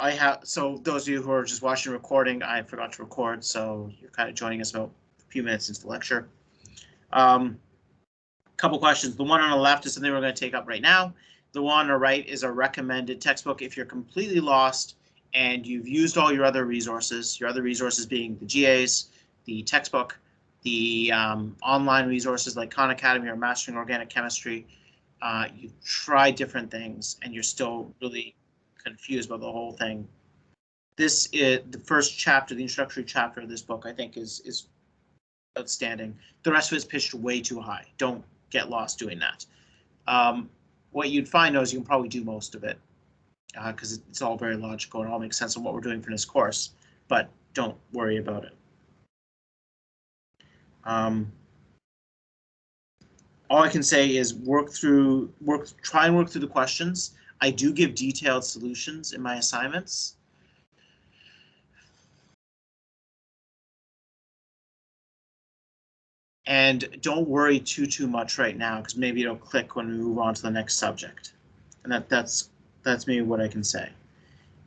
I have, so those of you who are just watching the recording, I forgot to record, so you're kind of joining us about a few minutes into the lecture. Couple questions. The one on the left is something we're going to take up right now. The one on the right is a recommended textbook if you're completely lost and you've used all your other resources being the GAs, the textbook, the online resources like Khan Academy or Mastering Organic Chemistry. You've tried different things and you're still really confused about the whole thing. This is the first chapter, the introductory chapter of this book, I think is outstanding. The rest of it is pitched way too high. Don't get lost doing that. What you'd find though is you can probably do most of it because it's all very logical and all makes sense of what we're doing for this course, but don't worry about it. All I can say is try and work through the questions. I do give detailed solutions in my assignments. And don't worry too much right now, because maybe it'll click when we move on to the next subject. And that's maybe what I can say.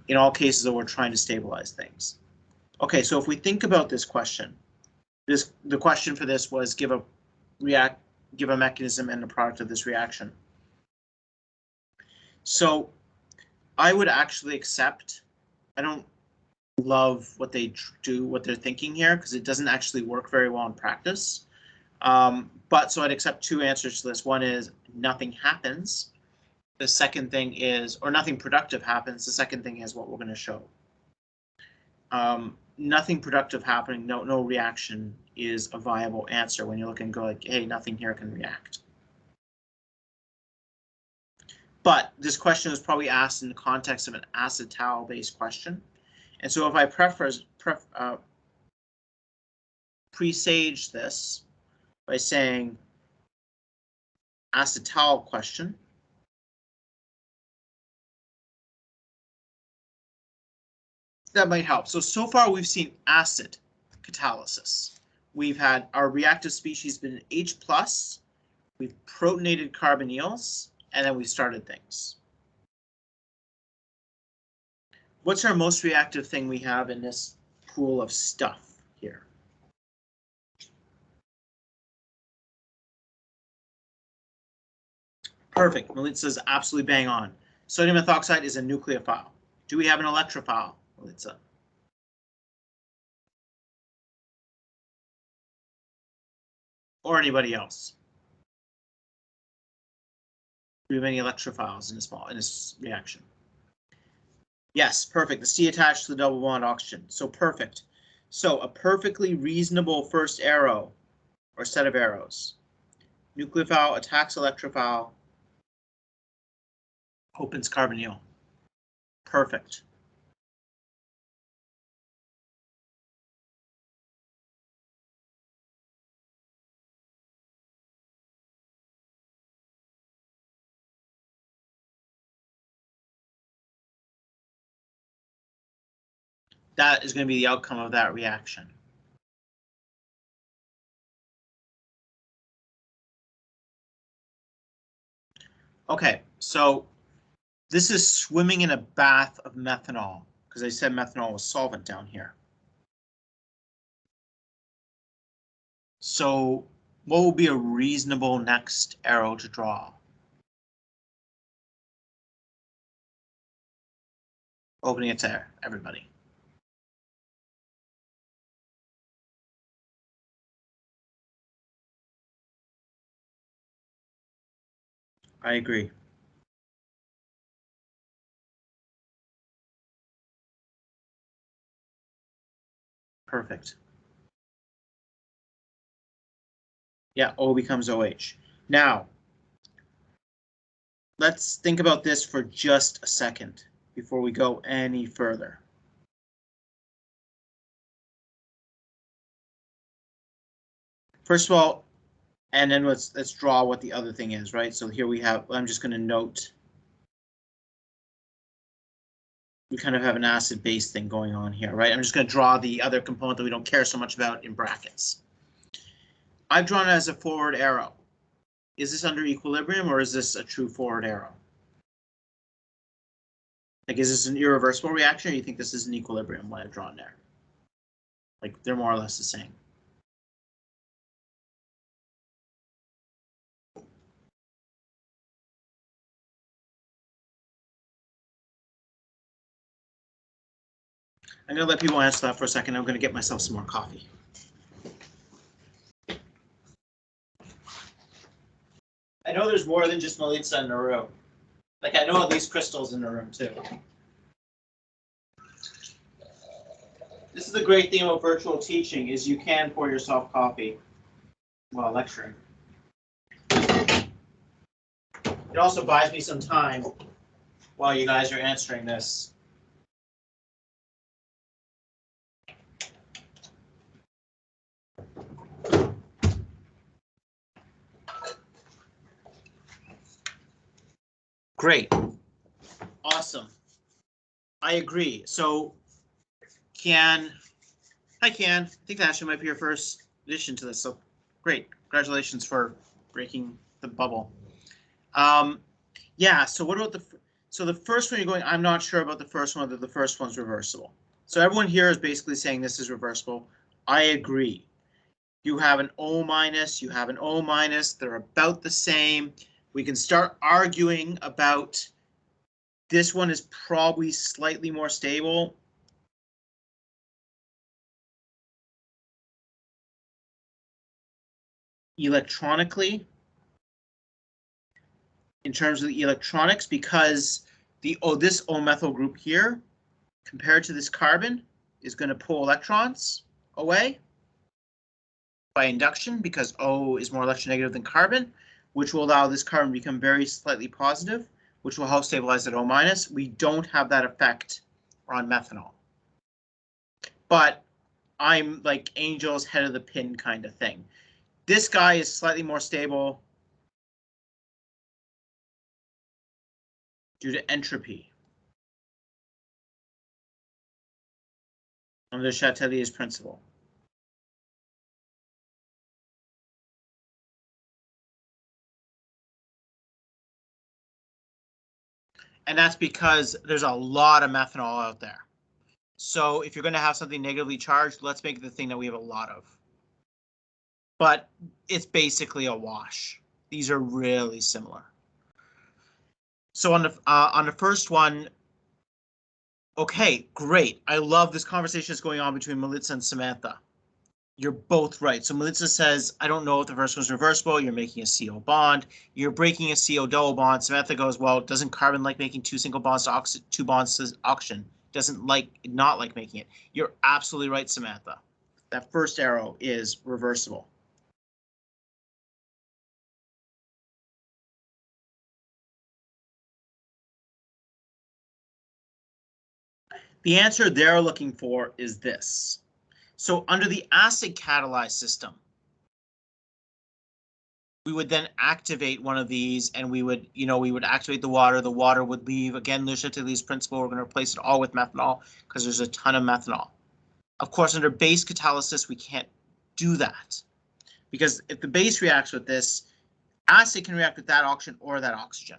In all cases, though, we're trying to stabilize things. Okay, so if we think about this question, the question for this was give a mechanism and the product of this reaction. So I would actually accept. I don't love what they do, what they're thinking here, because it doesn't actually work very well in practice. But so I'd accept two answers to this. One is nothing happens. The second thing is, or nothing productive happens. The second thing is what we're going to show. Nothing productive happening, no reaction is a viable answer when you look and go like, hey, nothing here can react. But this question was probably asked in the context of an acetal-based question. And so if I presage this by saying acetal question, that might help. So far we've seen acid catalysis. We've had our reactive species been H+, we've protonated carbonyls, and then we started things. What's our most reactive thing we have in this pool of stuff here? Perfect. Melitza's absolutely bang on. Sodium methoxide is a nucleophile. Do we have an electrophile, Melitza? Or anybody else? Do we have any electrophiles in this reaction? Yes, perfect. The C attached to the double bond oxygen. So perfect. So a perfectly reasonable first arrow or set of arrows. Nucleophile attacks electrophile, opens carbonyl. Perfect. That is going to be the outcome of that reaction. Okay, so this is swimming in a bath of methanol, because I said methanol was solvent down here. So what will be a reasonable next arrow to draw? Opening it to everybody. I agree. Perfect. Yeah, O becomes OH. Now, let's think about this for just a second before we go any further. First of all, and then let's draw what the other thing is, right? So here we have, I'm just going to note, we kind of have an acid-base thing going on here, right? I'm just going to draw the other component that we don't care so much about in brackets. I've drawn it as a forward arrow. Is this under equilibrium or is this a true forward arrow? Like, is this an irreversible reaction, or you think this is an equilibrium, what I've drawn there? Like, they're more or less the same. I'm going to let people answer that for a second. I'm going to get myself some more coffee. I know there's more than just Melitza in the room. Like, I know at least Crystal's in the room, too. This is the great thing about virtual teaching, is you can pour yourself coffee while lecturing. It also buys me some time while you guys are answering this. Great. Awesome. I agree. So, hi Kian. I think that actually might be your first addition to this. So, great. Congratulations for breaking the bubble. Yeah, so what about the first one you're going, I'm not sure about the first one, whether the first one's reversible. So everyone here is basically saying this is reversible. I agree. You have an O minus, you have an O minus, they're about the same. We can start arguing about this one is probably slightly more stable. Electronically, in terms of the electronics, because this O-methyl group here, compared to this carbon, is going to pull electrons away by induction, because O is more electronegative than carbon, which will allow this carbon to become very slightly positive, which will help stabilize that O minus. We don't have that effect on methanol. But I'm like Angel's head of the pin kind of thing. This guy is slightly more stable due to entropy under Chatelier's principle. And that's because there's a lot of methanol out there. So if you're going to have something negatively charged, let's make it the thing that we have a lot of. But it's basically a wash. These are really similar. So on the first one, okay, great. I love this conversation that's going on between Melitza and Samantha. You're both right. So Melitza says, I don't know if the first one's reversible. You're making a CO bond. You're breaking a CO double bond. Samantha goes, well, doesn't carbon like making two single bonds to two bonds to oxygen? Doesn't not like making it. You're absolutely right, Samantha. That first arrow is reversible. The answer they're looking for is this. So under the acid catalyzed system, we would then activate one of these, and we would activate the water. The water would leave. Again, Le Chatelier's principle, we're going to replace it all with methanol because there's a ton of methanol. Of course, under base catalysis, we can't do that because if the base reacts with this, acid can react with that oxygen or that oxygen.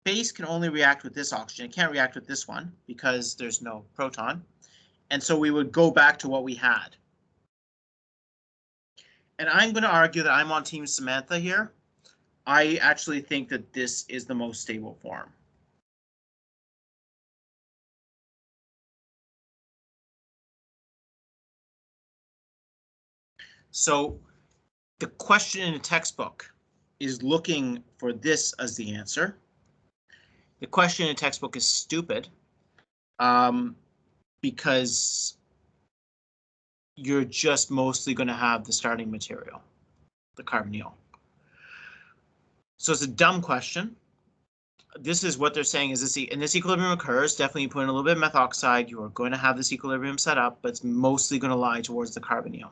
Base can only react with this oxygen. It can't react with this one because there's no proton. And so we would go back to what we had. And I'm going to argue that I'm on Team Samantha here. I actually think that this is the most stable form. So the question in the textbook is looking for this as the answer. The question in the textbook is stupid because you're just mostly going to have the starting material, the carbonyl. So it's a dumb question. This is what they're saying is this, and this equilibrium occurs. Definitely you put in a little bit of methoxide, you are going to have this equilibrium set up, but it's mostly going to lie towards the carbonyl.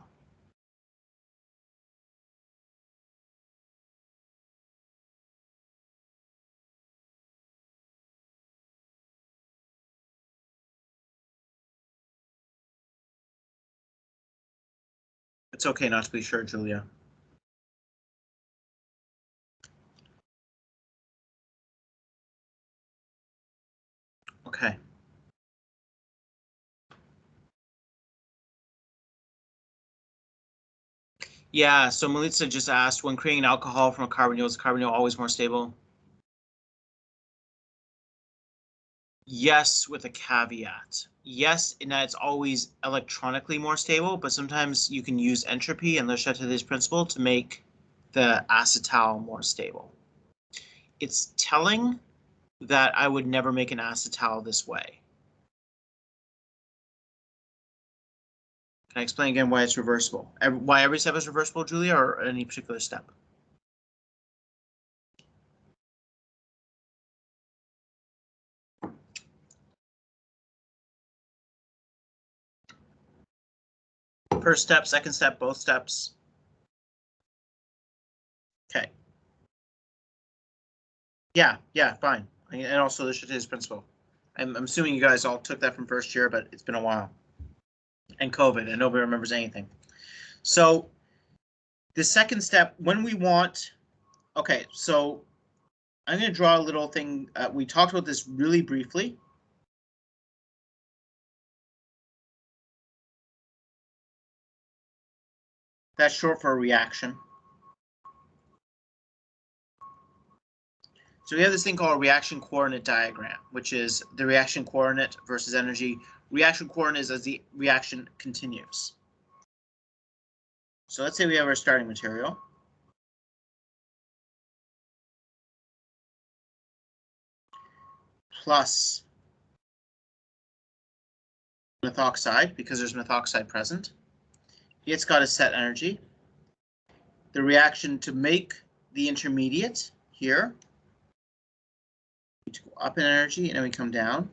It's okay not to be sure, Julia. Okay. Yeah, so Melissa just asked, when creating an alcohol from a carbonyl, is the carbonyl always more stable? Yes, with a caveat. Yes, in that it's always electronically more stable, but sometimes you can use entropy and Le Chatelier's principle to make the acetal more stable. It's telling that I would never make an acetal this way. Can I explain again why it's reversible? Why every step is reversible, Julia, or any particular step? First step, second step, both steps. Okay. Yeah, fine. And also the Chatelier's principle. I'm assuming you guys all took that from first year, but it's been a while. And COVID, and nobody remembers anything. So the second step, when we want, okay, so I'm going to draw a little thing. We talked about this really briefly. That's short for a reaction. So we have this thing called a reaction coordinate diagram, which is the reaction coordinate versus energy. Reaction coordinate is as the reaction continues. So let's say we have our starting material. Plus methoxide, because there's methoxide present. It's got a set energy. The reaction to make the intermediate here, we go up in energy and then we come down.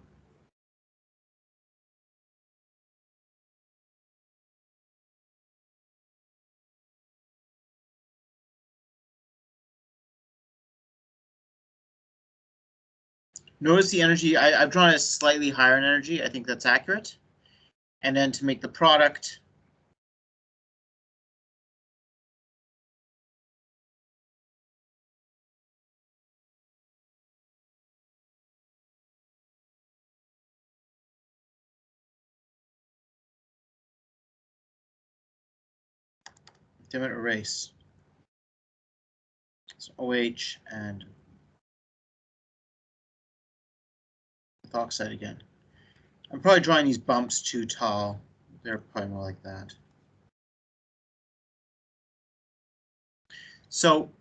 Notice the energy, I've drawn a slightly higher in energy. I think that's accurate. And then to make the product, dim it, erase. So OH and methoxide again. I'm probably drawing these bumps too tall. They're probably more like that. So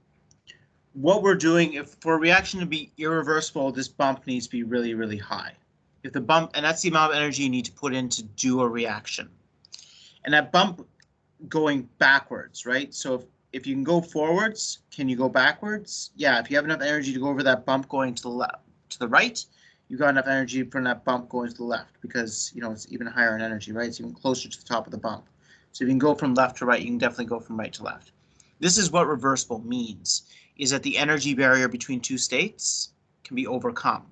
what we're doing, if for a reaction to be irreversible, this bump needs to be really, really high. If the bump, and that's the amount of energy you need to put in to do a reaction. And that bump going backwards, right? So if you can go forwards, can you go backwards? Yeah, if you have enough energy to go over that bump going to the left, to the right, you got enough energy from that bump going to the left because, you know, it's even higher in energy, right? It's even closer to the top of the bump. So if you can go from left to right, you can definitely go from right to left. This is what reversible means, is that the energy barrier between two states can be overcome.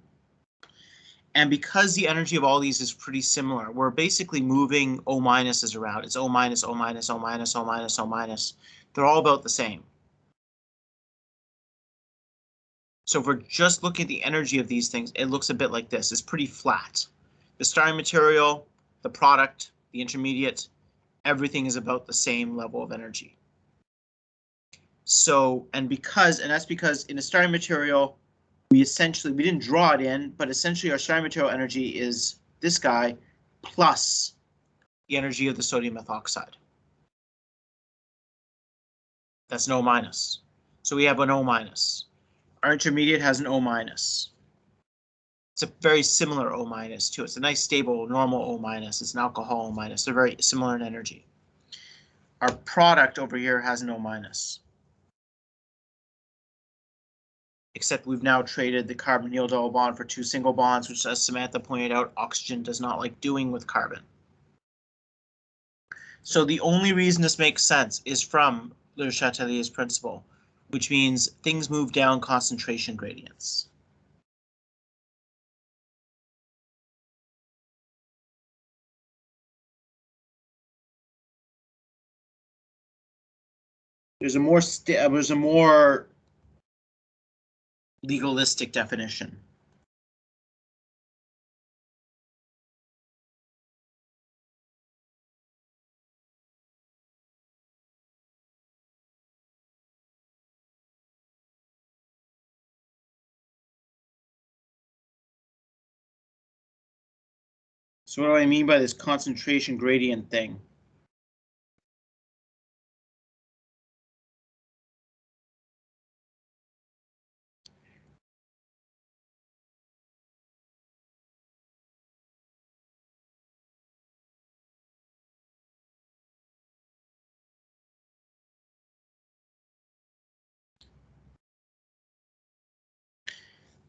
And because the energy of all these is pretty similar, we're basically moving O minuses around. It's O minus, O minus, O minus, O minus, O minus. They're all about the same. So if we're just looking at the energy of these things, it looks a bit like this. It's pretty flat. The starting material, the product, the intermediate, everything is about the same level of energy. So, and that's because in the starting material, we didn't draw it in, but essentially our starting material energy is this guy plus the energy of the sodium methoxide. That's an O minus. So we have an O minus. Our intermediate has an O minus. It's a very similar O minus too. It's a nice stable normal O minus. It's an alcohol O minus. They're very similar in energy. Our product over here has an O minus. Except we've now traded the carbonyl double bond for two single bonds, which, as Samantha pointed out, oxygen does not like doing with carbon. So the only reason this makes sense is from Le Chatelier's principle, which means things move down concentration gradients. There's a more legalistic definition. So what do I mean by this concentration gradient thing?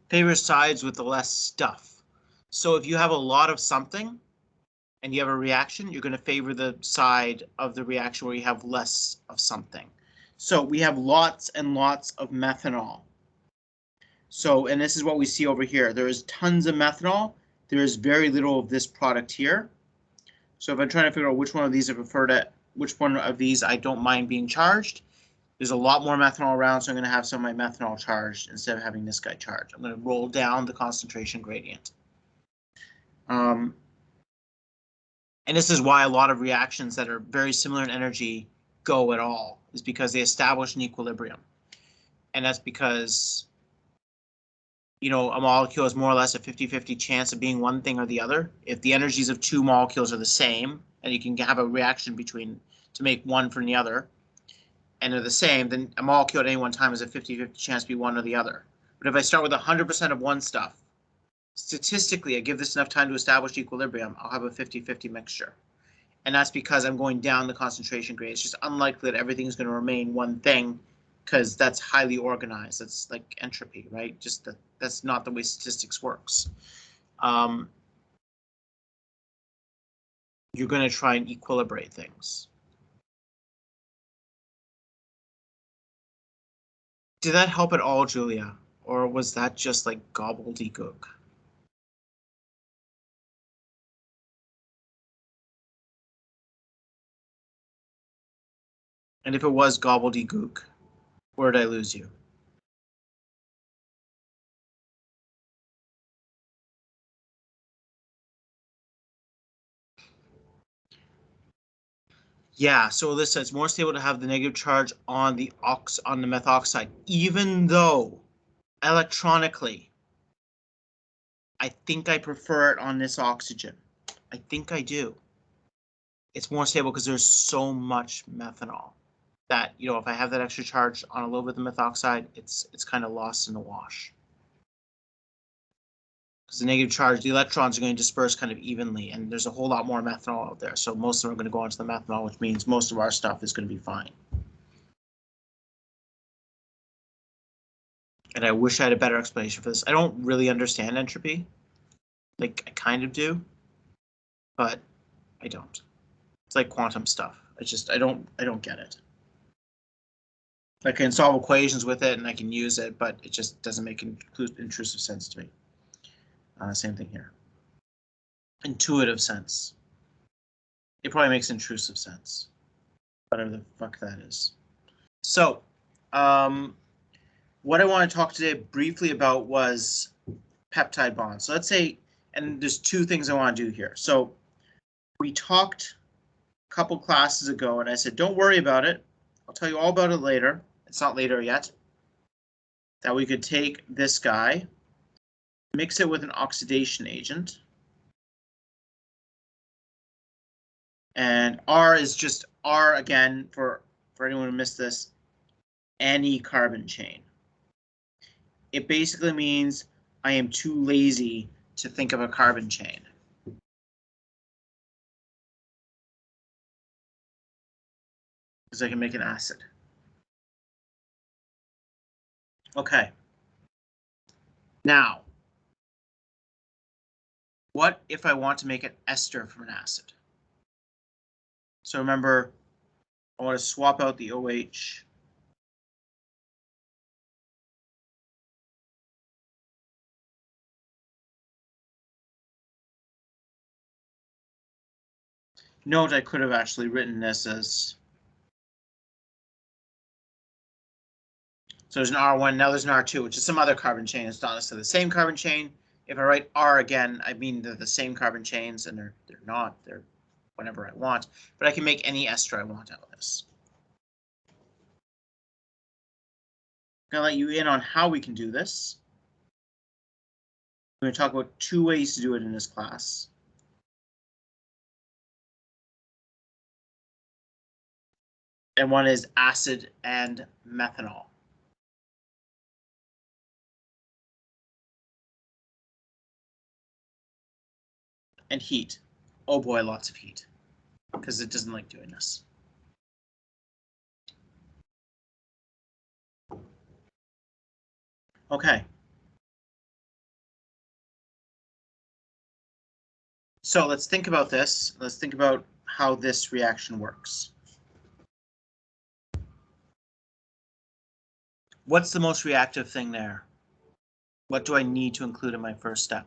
Favor sides with the less stuff. So if you have a lot of something and you have a reaction, you're going to favor the side of the reaction where you have less of something. So we have lots and lots of methanol. So, and this is what we see over here. There is tons of methanol. There is very little of this product here. So if I'm trying to figure out which one of these I prefer to, which one of these I don't mind being charged, there's a lot more methanol around, so I'm going to have some of my methanol charged instead of having this guy charged. I'm going to roll down the concentration gradient. And this is why a lot of reactions that are very similar in energy go at all, is because they establish an equilibrium. And that's because, you know, a molecule has more or less a 50-50 chance of being one thing or the other. If the energies of two molecules are the same, and you can have a reaction between to make one from the other, and they're the same, then a molecule at any one time has a 50-50 chance to be one or the other. But if I start with 100% of one stuff, statistically, I give this enough time to establish equilibrium, I'll have a 50-50 mixture. And that's because I'm going down the concentration gradient. It's just unlikely that everything is going to remain one thing, because that's highly organized. That's like entropy, right? Just that's not the way statistics works. You're going to try and equilibrate things. Did that help at all, Julia? Or was that just like gobbledygook? And if it was gobbledygook, where did I lose you? Yeah, so Alyssa, it's more stable to have the negative charge on the methoxide, even though electronically, I think I prefer it on this oxygen. I think I do. It's more stable because there's so much methanol that, you know, if I have that extra charge on a little bit of methoxide, it's kind of lost in the wash. Because the negative charge, the electrons are going to disperse kind of evenly, and there's a whole lot more methanol out there. So most of them are going to go onto the methanol, which means most of our stuff is going to be fine. And I wish I had a better explanation for this. I don't really understand entropy. Like, I kind of do, but I don't. It's like quantum stuff. I don't get it. I can solve equations with it and I can use it, but it just doesn't make intrusive sense to me. Same thing here. Intuitive sense. It probably makes intrusive sense. Whatever the fuck that is. So, what I want to talk today briefly about was peptide bonds. So let's say, and there's two things I want to do here. So we talked a couple classes ago and I said, don't worry about it. I'll tell you all about it later. It's not later yet. That we could take this guy, mix it with an oxidation agent. And R is just R again, for anyone who missed this, any carbon chain. It basically means I am too lazy to think of a carbon chain. Because I can make an acid. Okay. Now, what if I want to make an ester from an acid? So remember, I want to swap out the OH. Note I could have actually written this as, so there's an R1, now there's an R2, which is some other carbon chain. It's not necessarily the same carbon chain. If I write R again, I mean they're the same carbon chains, and they're not. They're whenever I want, but I can make any ester I want out of this. I'm going to let you in on how we can do this. I'm going to talk about two ways to do it in this class. and one is acid and methanol. And heat. Oh boy, lots of heat, because it doesn't like doing this. Okay. So let's think about this. Let's think about how this reaction works. What's the most reactive thing there? What do I need to include in my first step?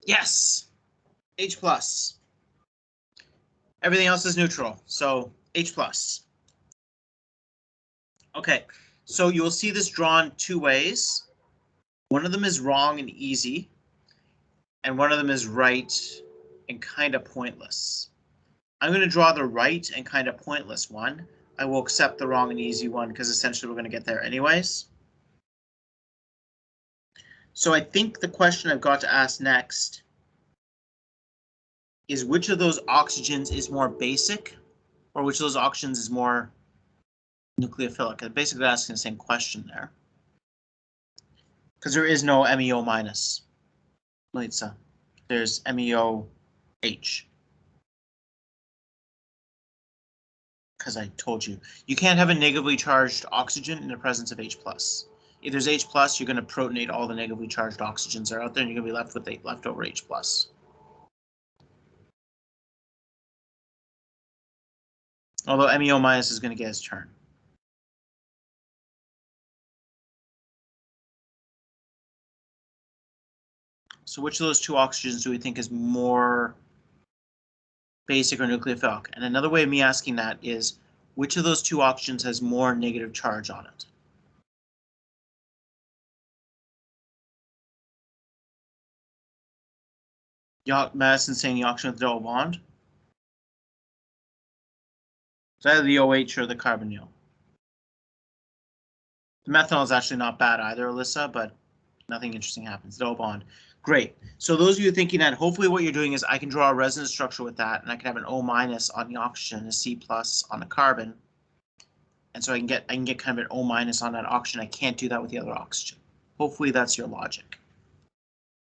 Yes, H plus. Everything else is neutral, so H plus. Okay, so you'll see this drawn two ways. One of them is wrong and easy, and one of them is right and kind of pointless. I'm going to draw the right and kind of pointless one. I will accept the wrong and easy one because essentially we're going to get there anyways. So I think the question I've got to ask next is which of those oxygens is more basic or which of those oxygens is more nucleophilic? I'm basically asking the same question there. Because there is no MEO minus, Melitza. There's MEOH. Because I told you, you can't have a negatively charged oxygen in the presence of H plus. If there's H plus, you're going to protonate all the negatively charged oxygens that are out there, and you're going to be left with the leftover H plus. Although MEO minus is going to get his turn. So which of those two oxygens do we think is more basic or nucleophilic? And another way of me asking that is, which of those two oxygens has more negative charge on it? Madison's saying the oxygen with the double bond. It's either the OH or the carbonyl. The methanol is actually not bad either, Alyssa, but nothing interesting happens. Double bond. Great. So those of you thinking that, hopefully what you're doing is I can draw a resonance structure with that, and I can have an O minus on the oxygen, a C plus on the carbon. And so I can get kind of an O minus on that oxygen. I can't do that with the other oxygen. Hopefully that's your logic.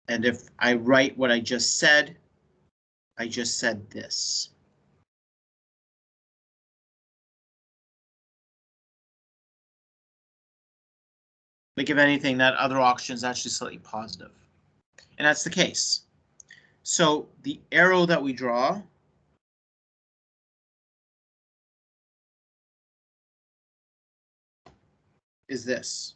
And if I write what I just said this. Like if anything, that other oxygen is actually slightly positive. And that's the case. So the arrow that we draw is this.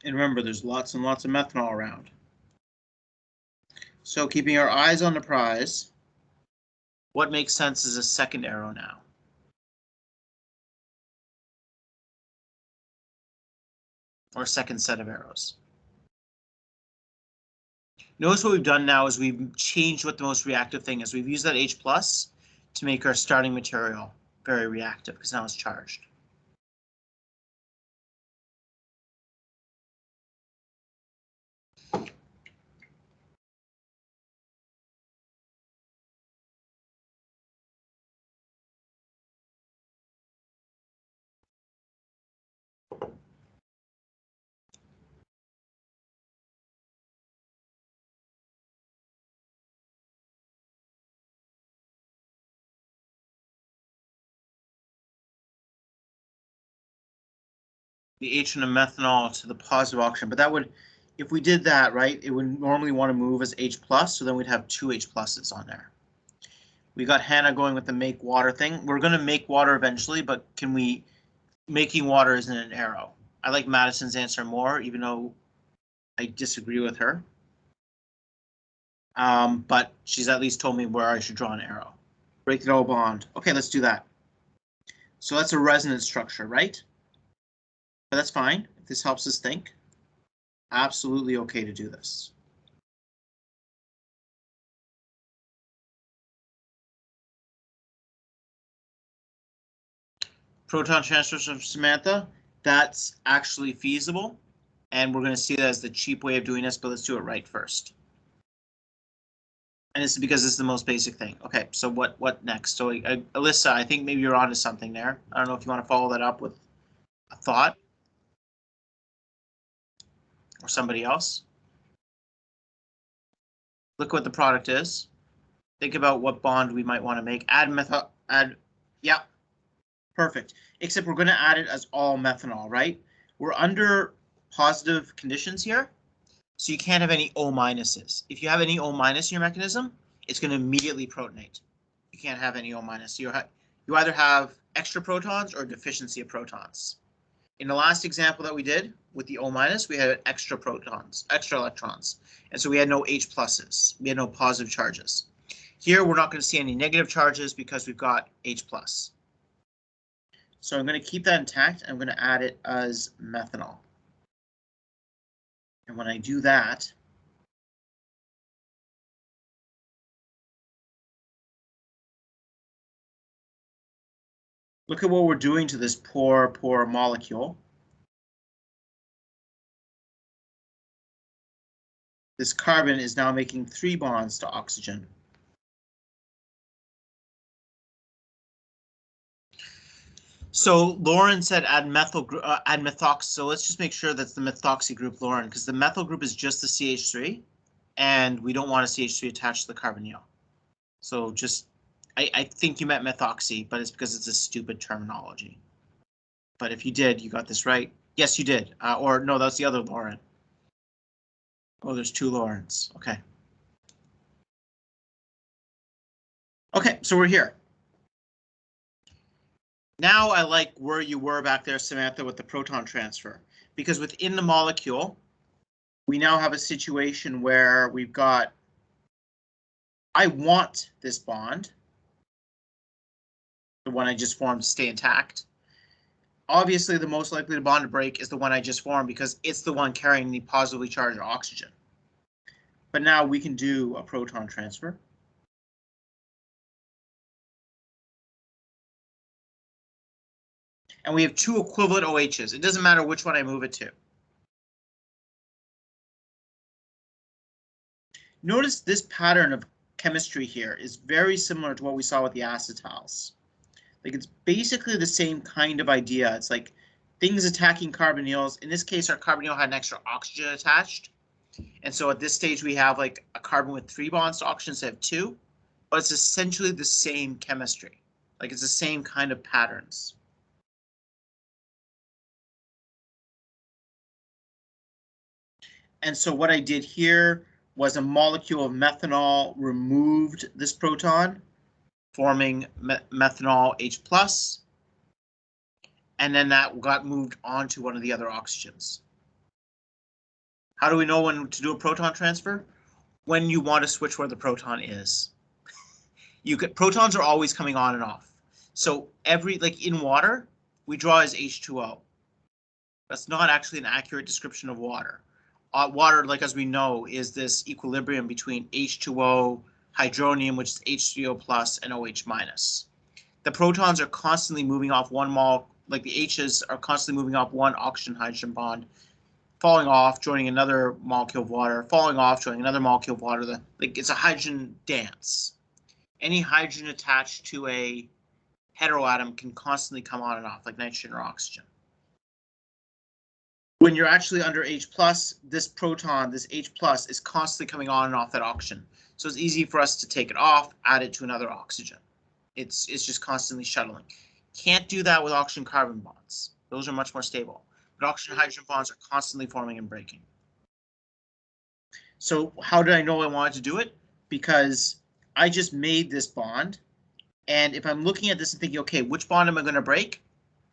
And remember, there's lots and lots of methanol around. So keeping our eyes on the prize, what makes sense is a second arrow now. Or second set of arrows. Notice what we've done now is we've changed what the most reactive thing is. We've used that H plus to make our starting material very reactive because now it's charged. The H and the methanol to the positive oxygen, but that would, if we did that, right, it would normally want to move as H plus, so then we'd have two H pluses on there. We got Hannah going with the make water thing. We're going to make water eventually, but can we, making water isn't an arrow. I like Madison's answer more, even though I disagree with her. But she's at least told me where I should draw an arrow. Break the double bond. Okay, let's do that. So that's a resonance structure, right? But that's fine. If this helps us think, absolutely okay to do this. Proton transfers from Samantha, that's actually feasible. And we're going to see that as the cheap way of doing this, but let's do it right first. And this is because this is the most basic thing. Okay, so what next? So Alyssa, I think maybe you're onto something there. I don't know if you want to follow that up with a thought. Or somebody else. Look what the product is. Think about what bond we might want to make. Yeah, perfect. Except we're going to add it as all methanol, right? We're under positive conditions here, so you can't have any O minuses. If you have any O minus in your mechanism, it's going to immediately protonate. You can't have any O minus. You either have extra protons or deficiency of protons. In the last example that we did with the O minus, we had extra protons, extra electrons, and so we had no H pluses. We had no positive charges. Here, we're not going to see any negative charges because we've got H plus. So I'm going to keep that intact. I'm going to add it as methanol. And when I do that, look at what we're doing to this poor molecule. This carbon is now making 3 bonds to oxygen. So Lauren said add methox. So let's just make sure that's the methoxy group, Lauren, because the methyl group is just the CH3, and we don't want a CH3 attached to the carbonyl. So just, I think you meant methoxy, but it's because it's a stupid terminology. But if you did, you got this right. Yes, you did. Or no, that's the other Lauren. Oh, there's 2 Laurens. Okay. Okay, so we're here. Now I like where you were back there, Samantha, with the proton transfer, because within the molecule, we now have a situation where we've got, I want this bond, the one I just formed, to stay intact. Obviously, the most likely to bond to break is the one I just formed because it's the one carrying the positively charged oxygen. But now we can do a proton transfer. And we have 2 equivalent OHs. It doesn't matter which one I move it to. Notice this pattern of chemistry here is very similar to what we saw with the acetals. Like it's basically the same kind of idea. It's like things attacking carbonyls. In this case, our carbonyl had an extra oxygen attached. And so at this stage, we have like a carbon with 3 bonds to oxygen instead of 2. But it's essentially the same chemistry. Like it's the same kind of patterns. And so what I did here was a molecule of methanol removed this proton, forming methanol H+, and then that got moved onto one of the other oxygens. How do we know when to do a proton transfer? When you want to switch where the proton is. Protons are always coming on and off. So like in water, we draw as H2O. That's not actually an accurate description of water. Water, like as we know, is this equilibrium between H2O, hydronium, which is H3O plus, and OH minus. The protons are constantly moving off one like the H's are constantly moving off one oxygen-hydrogen bond, falling off, joining another molecule of water, falling off, joining another molecule of water. Like it's a hydrogen dance. Any hydrogen attached to a heteroatom can constantly come on and off, like nitrogen or oxygen. When you're actually under H+, this proton, this H+, is constantly coming on and off that oxygen. So it's easy for us to take it off, add it to another oxygen. It's just constantly shuttling. Can't do that with oxygen-carbon bonds. Those are much more stable. But oxygen-hydrogen bonds are constantly forming and breaking. So how did I know I wanted to do it? Because I just made this bond. And if I'm looking at this and thinking, okay, which bond am I going to break?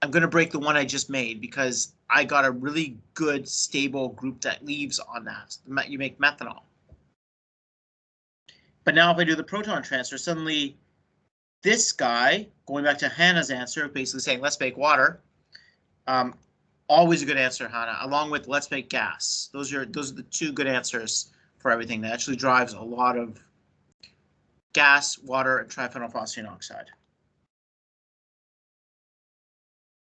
I'm going to break the one I just made because I got a really good stable group that leaves on that. You make methanol. But now if I do the proton transfer, suddenly This guy, going back to Hannah's answer, basically saying let's make water. Always a good answer, Hannah, along with let's make gas. Those are the two good answers for everything. That actually drives a lot of gas, water, and triphenylphosphine oxide.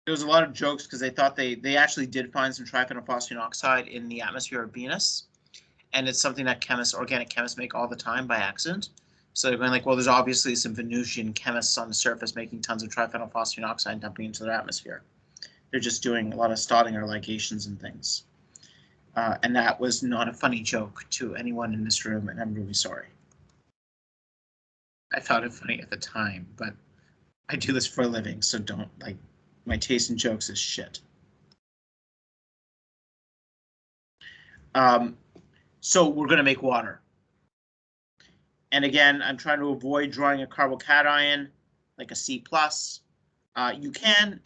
There was a lot of jokes because they thought they actually did find some triphenylphosphine oxide in the atmosphere of Venus, and it's something that organic chemists make all the time by accident. So they're going like, well, there's obviously some Venusian chemists on the surface making tons of triphenylphosphine oxide and dumping into their atmosphere. They're just doing a lot of Staudinger ligations and things. And that was not a funny joke to anyone in this room, and I'm really sorry. I found it funny at the time, but I do this for a living, so don't, like, my taste in jokes is shit. So we're going to make water. And again, I'm trying to avoid drawing a carbocation like a C+.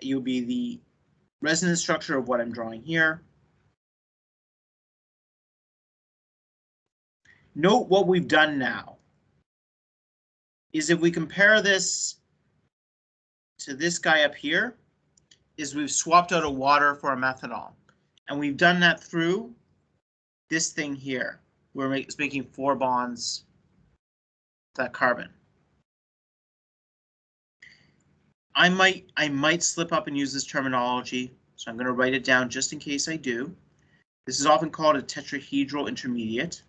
You'll be the resonance structure of what I'm drawing here. Note what we've done now is if we compare this to this guy up here, is we've swapped out a water for a methanol. And we've done that through this thing here. It's making 4 bonds to that carbon. I might slip up and use this terminology, so I'm going to write it down just in case I do. This is often called a tetrahedral intermediate,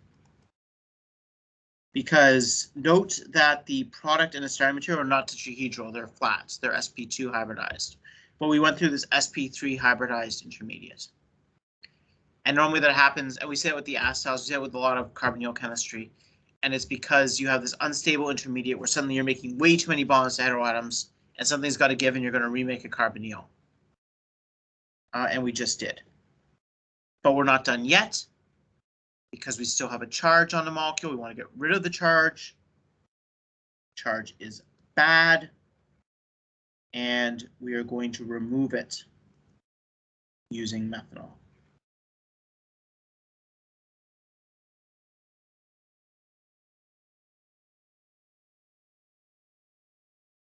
because note that the product and the starting material are not tetrahedral, they're flats, they're sp2 hybridized. But we went through this sp3 hybridized intermediate. And normally that happens, and we say it with the acetyls, we say it with a lot of carbonyl chemistry, and it's because you have this unstable intermediate where suddenly you're making way too many bonds to heteroatoms, and something's got to give and you're going to remake a carbonyl. And we just did. But we're not done yet, because we still have a charge on the molecule. We want to get rid of the charge. Charge is bad. And we are going to remove it using methanol.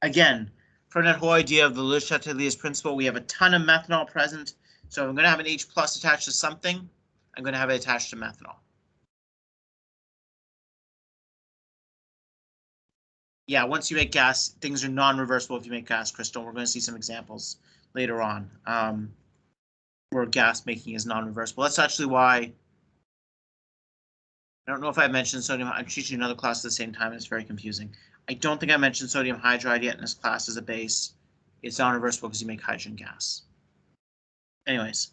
Again, from that whole idea of the Le Chatelier's principle, we have a ton of methanol present. So if I'm going to have an H plus attached to something, I'm going to have it attached to methanol. Yeah, once you make gas, things are non-reversible if you make gas crystal. We're going to see some examples later on where gas making is non-reversible. That's actually why I don't know if I mentioned sodium. I'm teaching another class at the same time. It's very confusing. I don't think I mentioned sodium hydride yet in this class as a base. It's non-reversible because you make hydrogen gas. Anyways,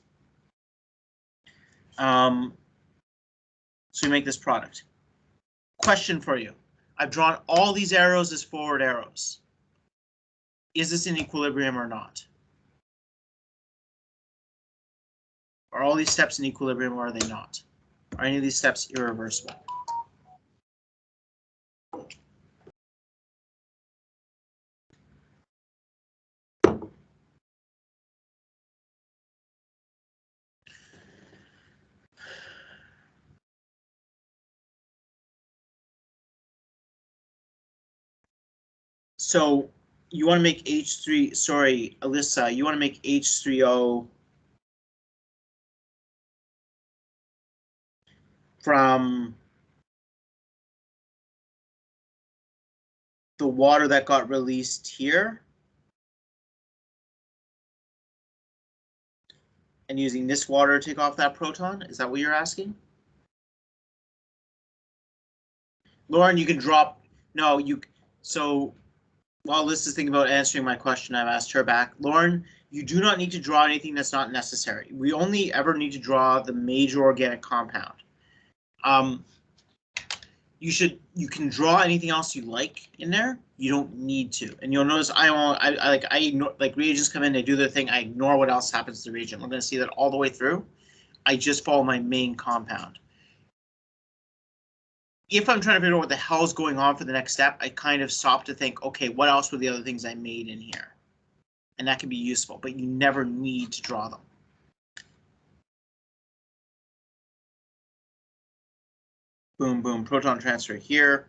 so we make this product. Question for you. I've drawn all these arrows as forward arrows. Is this in equilibrium or not? Are all these steps in equilibrium or are they not? Are any of these steps irreversible? So you want to make H3, sorry, Alyssa, you want to make H3O from the water that got released here and using this water to take off that proton? Is that what you're asking? Lauren, you can drop, no, so while Liz is thinking about answering my question, I've asked her back. Lauren, you do not need to draw anything that's not necessary. We only ever need to draw the major organic compound. You can draw anything else you like in there. You don't need to. And you'll notice I ignore, like reagents come in, they do their thing. I ignore what else happens to the reagent. We're going to see that all the way through. I just follow my main compound. If I'm trying to figure out what the hell is going on for the next step, I kind of stop to think, okay, what else were the other things I made in here? And that can be useful, but you never need to draw them. Boom, boom, proton transfer here.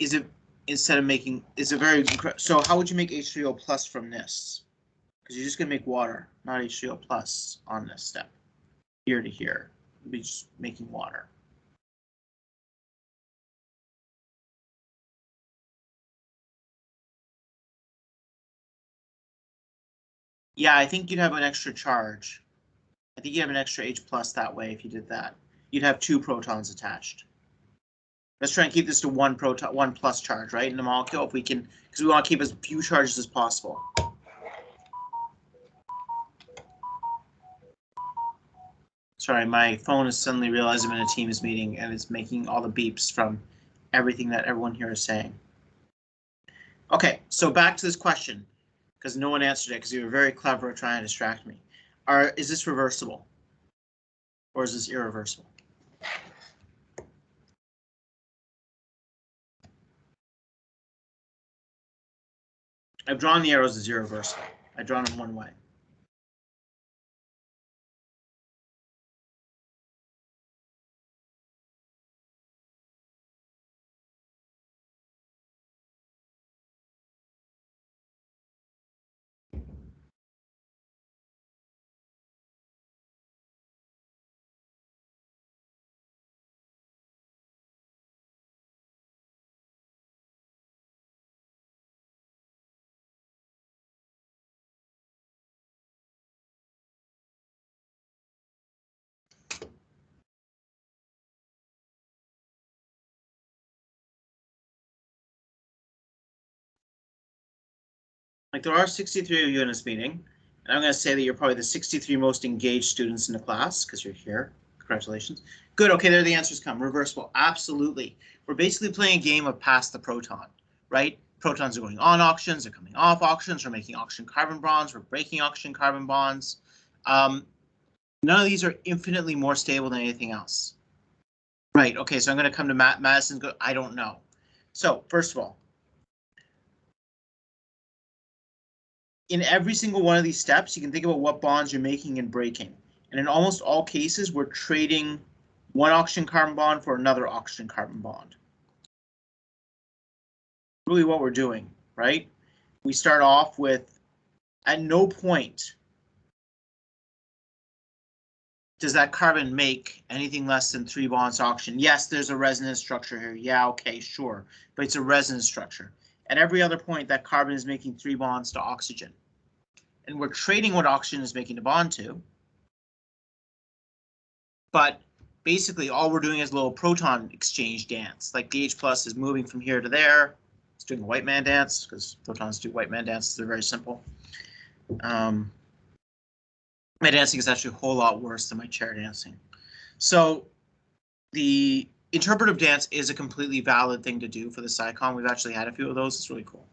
Is it instead of making, it's a very, so how would you make H3O plus from this? Because you're just going to make water, not H3O plus on this step. Here to here, you'll be just making water. Yeah, I think you'd have an extra charge. I think you have an extra H plus that way if you did that. You'd have 2 protons attached. Let's try and keep this to 1 proton, 1 plus charge, right, in the molecule, if we can, because we want to keep as few charges as possible. Sorry, my phone has suddenly realized I'm in a Teams meeting and it's making all the beeps from everything that everyone here is saying. Okay, so back to this question, because no one answered it because you were very clever at trying to distract me. Is this reversible? Or is this irreversible? I've drawn the arrows as irreversible. I've drawn them one way. Like there are 63 of you in this meeting, and I'm going to say that you're probably the 63 most engaged students in the class because you're here. Congratulations. Good. Okay, there the answers come. Reversible. Absolutely. We're basically playing a game of pass the proton, right? Protons are going on oxygens, they're coming off oxygens, we're making oxygen carbon bonds, we're breaking oxygen carbon bonds. None of these are infinitely more stable than anything else. Right. Okay, so I'm going to come to Madison. I don't know. So first of all, in every single one of these steps, you can think about what bonds you're making and breaking. And in almost all cases, we're trading one oxygen carbon bond for another oxygen carbon bond. Really what we're doing, right? We start off with, at no point does that carbon make anything less than 3 bonds to oxygen. Yes, there's a resonance structure here. Yeah, okay, sure. But it's a resonance structure. At every other point, that carbon is making 3 bonds to oxygen. And we're trading what oxygen is making the bond to. But basically, all we're doing is a little proton exchange dance. Like the H plus is moving from here to there. It's doing a white man dance because protons do white man dances. They're very simple. My dancing is actually a whole lot worse than my chair dancing. So the interpretive dance is a completely valid thing to do for the SciComm. We've actually had a few of those. It's really cool.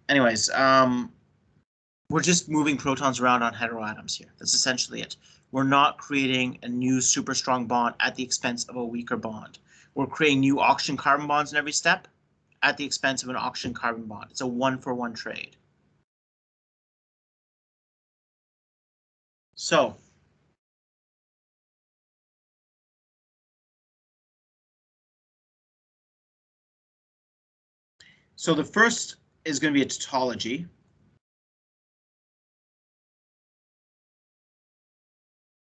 Anyways, we're just moving protons around on heteroatoms here. That's essentially it. We're not creating a new super strong bond at the expense of a weaker bond. We're creating new oxygen carbon bonds in every step at the expense of an oxygen carbon bond. It's a 1-for-1 trade. So the first is going to be a tautology.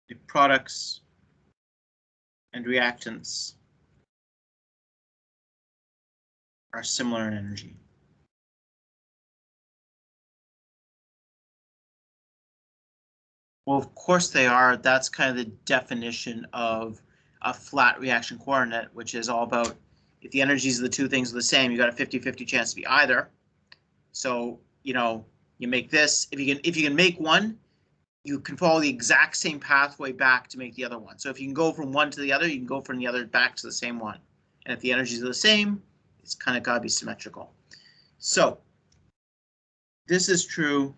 The products and reactants are similar in energy. Well, of course they are. That's kind of the definition of a flat reaction coordinate, which is all about if the energies of the two things are the same, you got a 50-50 chance to be either. So, you know, you make this. If you can make one, you can follow the exact same pathway back to make the other one. So if you can go from one to the other, you can go from the other back to the same one. And if the energies are the same, it's kind of got to be symmetrical. So this is true.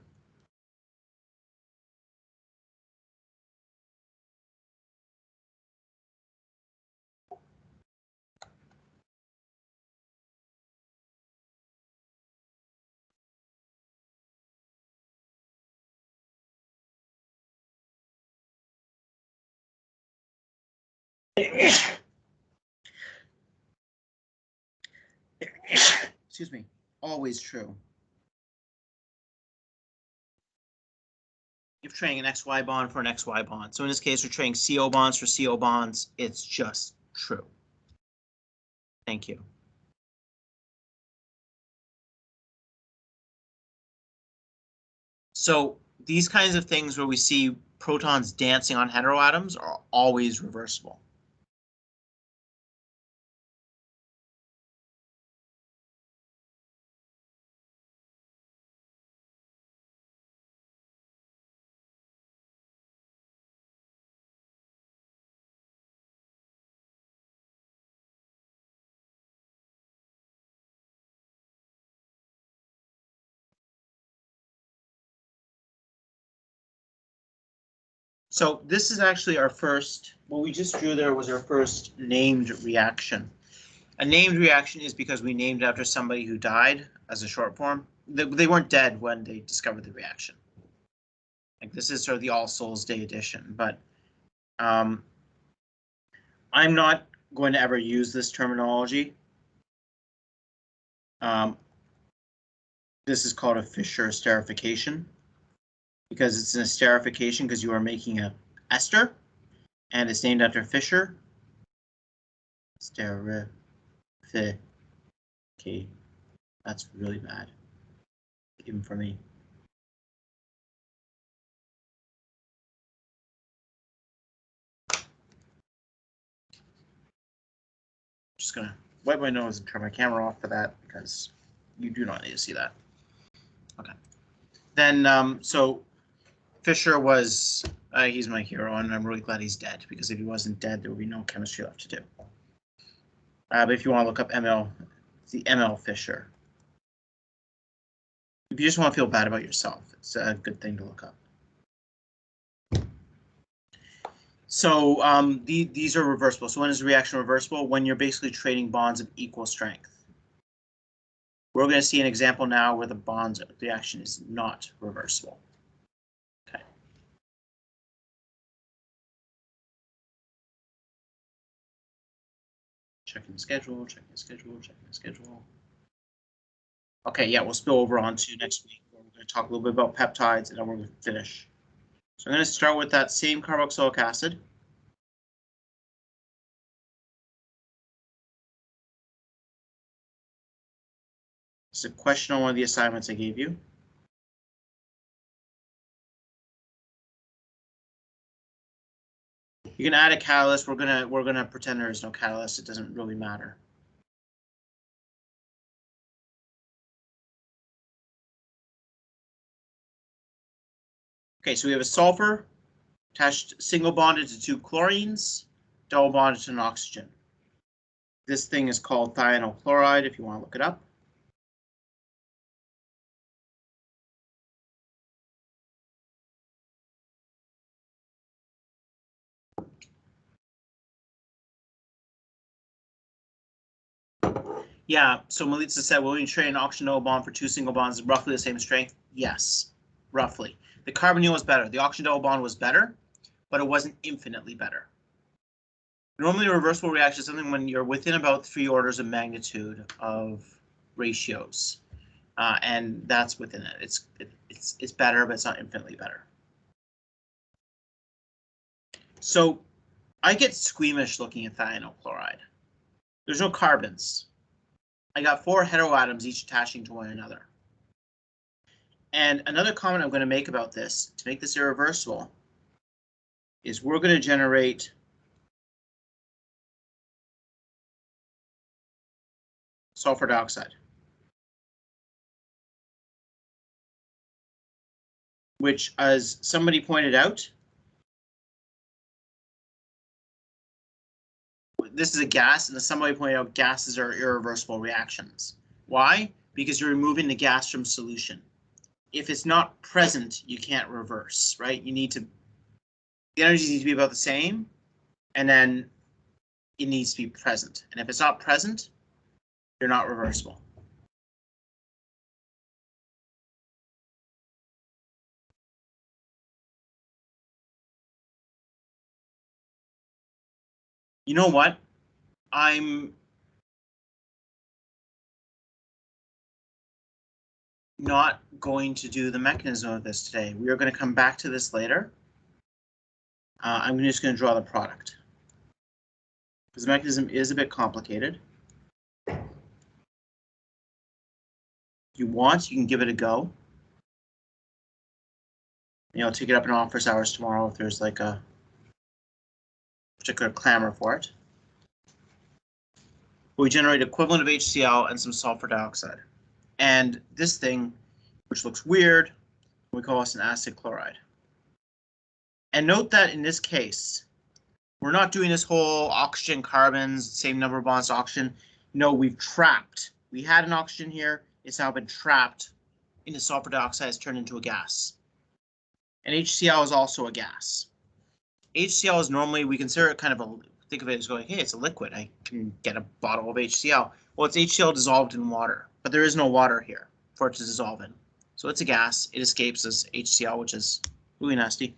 always true. If trading an XY bond for an XY bond. So in this case, we're trading CO bonds for CO bonds. It's just true. Thank you. So these kinds of things where we see protons dancing on heteroatoms are always reversible. So this is actually our first, what we just drew there was our first named reaction. A named reaction is because we named after somebody who died as a short form. They weren't dead when they discovered the reaction. Like this is sort of the All Souls Day edition, but I'm not going to ever use this terminology. This is called a Fischer Sterification because it's an esterification because you are making a ester and it's named after Fischer. Sterification. That's really bad, even for me. Just gonna wipe my nose and turn my camera off for that because you do not need to see that. Okay. Then, so Fischer was, he's my hero, and I'm really glad he's dead because if he wasn't dead, there would be no chemistry left to do. But if you want to look up ML, it's the ML Fischer. If you just want to feel bad about yourself, it's a good thing to look up. So these are reversible. So when is the reaction reversible? When you're basically trading bonds of equal strength. We're going to see an example now where the reaction is not reversible. Okay. Checking the schedule, checking the schedule, checking the schedule. Okay, yeah, we'll spill over on to next week where we're going to talk a little bit about peptides and then we're going to finish. So I'm going to start with that same carboxylic acid. It's a question on one of the assignments I gave you. You can add a catalyst. We're gonna pretend there is no catalyst. It doesn't really matter. Okay, so we have a sulfur attached, single bonded to two chlorines, double bonded to an oxygen. This thing is called thionyl chloride if you want to look it up. Yeah, so Melitza said, will we trade an oxygen double bond for two single bonds roughly the same strength? Yes, roughly. The carbonyl was better. The oxygen double bond was better, but it wasn't infinitely better. Normally, a reversible reaction is something when you're within about 3 orders of magnitude of ratios, and that's within it. It's better, but it's not infinitely better. So I get squeamish looking at thionyl chloride. There's no carbons. I got 4 heteroatoms each attaching to one another. And another comment I'm going to make about this, to make this irreversible, is we're going to generate sulfur dioxide, which, as somebody pointed out, this is a gas, and as somebody pointed out, gases are irreversible reactions. Why? Because you're removing the gas from solution. If it's not present, you can't reverse, right? You need to, the energies need to be about the same, and then it needs to be present. And if it's not present, you're not reversible. You know what? I'm not going to do the mechanism of this today. We are going to come back to this later. I'm just going to draw the product, because the mechanism is a bit complicated. If you want, you can give it a go. You know, take it up in office hours tomorrow if there's like a particular clamor for it. We generate equivalent of HCl and some sulfur dioxide. And this thing, which looks weird, we call this an acid chloride. And note that in this case, we're not doing this whole oxygen carbons, same number of bonds to oxygen. No, we've trapped. We had an oxygen here. It's now been trapped into sulfur dioxide, has turned into a gas. And HCl is also a gas. HCl is normally, we consider it kind of a, think of it as going, hey, it's a liquid. I can get a bottle of HCl. Well, it's HCl dissolved in water, but there is no water here for it to dissolve in. So it's a gas. It escapes as HCl, which is really nasty.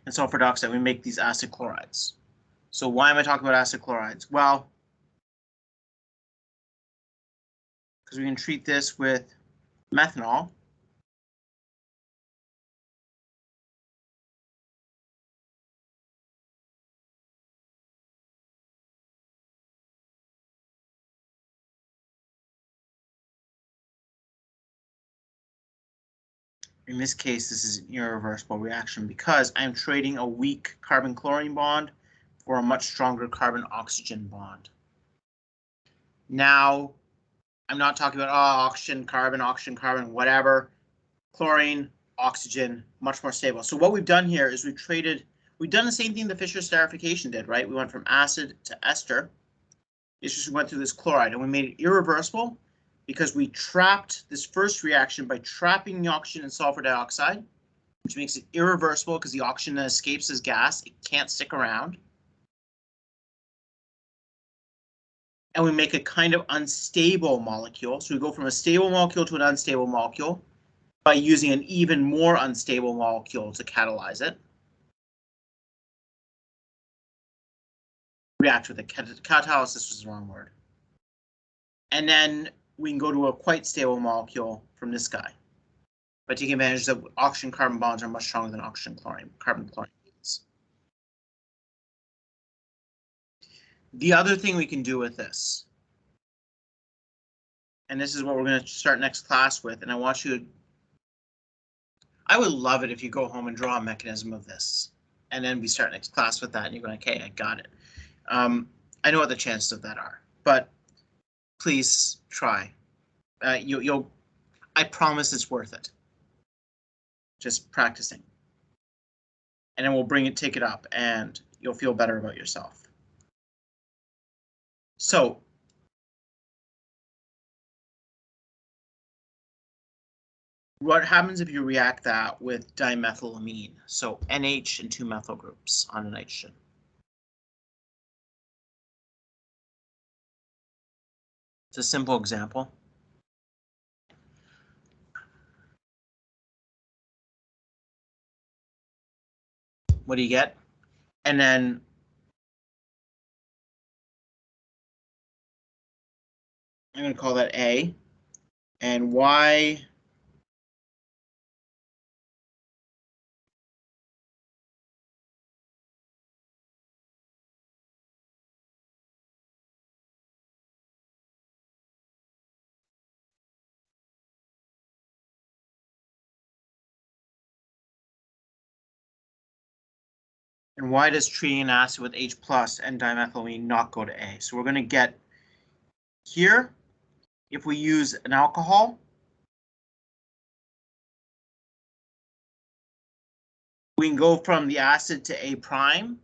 And sulfur dioxide, we make these acid chlorides. So why am I talking about acid chlorides? Well, because we can treat this with methanol. In this case, this is an irreversible reaction because I'm trading a weak carbon-chlorine bond for a much stronger carbon-oxygen bond. Now, I'm not talking about oxygen, carbon, whatever. Chlorine, oxygen, much more stable. So what we've done here is we've done the same thing the Fischer Sterification did, right? We went from acid to ester. It's just we went through this chloride and we made it irreversible, because we trapped this first reaction by trapping the oxygen in sulfur dioxide, which makes it irreversible because the oxygen that escapes as gas, it can't stick around. And we make a kind of unstable molecule. So we go from a stable molecule to an unstable molecule by using an even more unstable molecule to catalyze it. React with it. Catalysis was the wrong word. And then we can go to a quite stable molecule from this guy by taking advantage that oxygen carbon bonds are much stronger than oxygen chlorine, carbon chlorine bonds. The other thing we can do with this, and this is what we're going to start next class with, and I want you to, I would love it if you go home and draw a mechanism of this, and then we start next class with that, and you're going, okay, I got it. I know what the chances of that are, but please try. I promise it's worth it. Just practicing. And then we'll take it up and you'll feel better about yourself. So, what happens if you react that with dimethylamine? So NH and 2 methyl groups on a nitrogen. It's a simple example. What do you get? And then I'm going to call that A, and Y and why does treating an acid with H plus and dimethylamine not go to A? So we're going to get here, if we use an alcohol, we can go from the acid to A prime,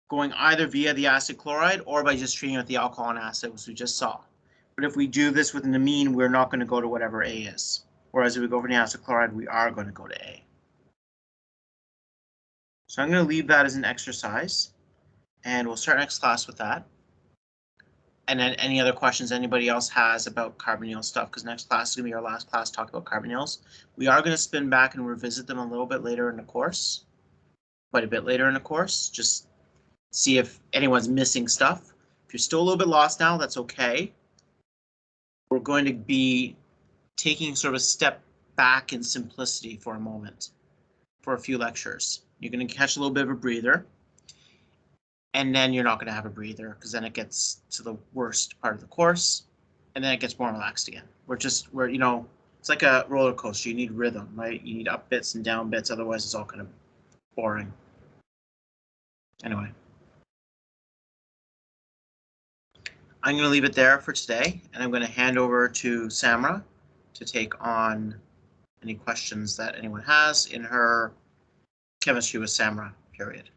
going either via the acid chloride or by just treating it with the alcohol and acid, as we just saw. But if we do this with an amine, we're not going to go to whatever A is. Whereas if we go for the acid chloride, we are going to go to A. So I'm going to leave that as an exercise, and we'll start next class with that. And then any other questions anybody else has about carbonyl stuff, because next class is going to be our last class talking about carbonyls. We are going to spin back and revisit them a little bit later in the course, quite a bit later in the course, just see if anyone's missing stuff. If you're still a little bit lost now, that's okay. We're going to be taking sort of a step back in simplicity for a moment, for a few lectures. You're going to catch a little bit of a breather, and then you're not going to have a breather because then it gets to the worst part of the course, and then it gets more relaxed again. We're you know, it's like a roller coaster. You need rhythm, right? You need up bits and down bits, otherwise it's all kind of boring. Anyway, I'm going to leave it there for today, and I'm going to hand over to Samra to take on any questions that anyone has in her Chemistry with Samra period.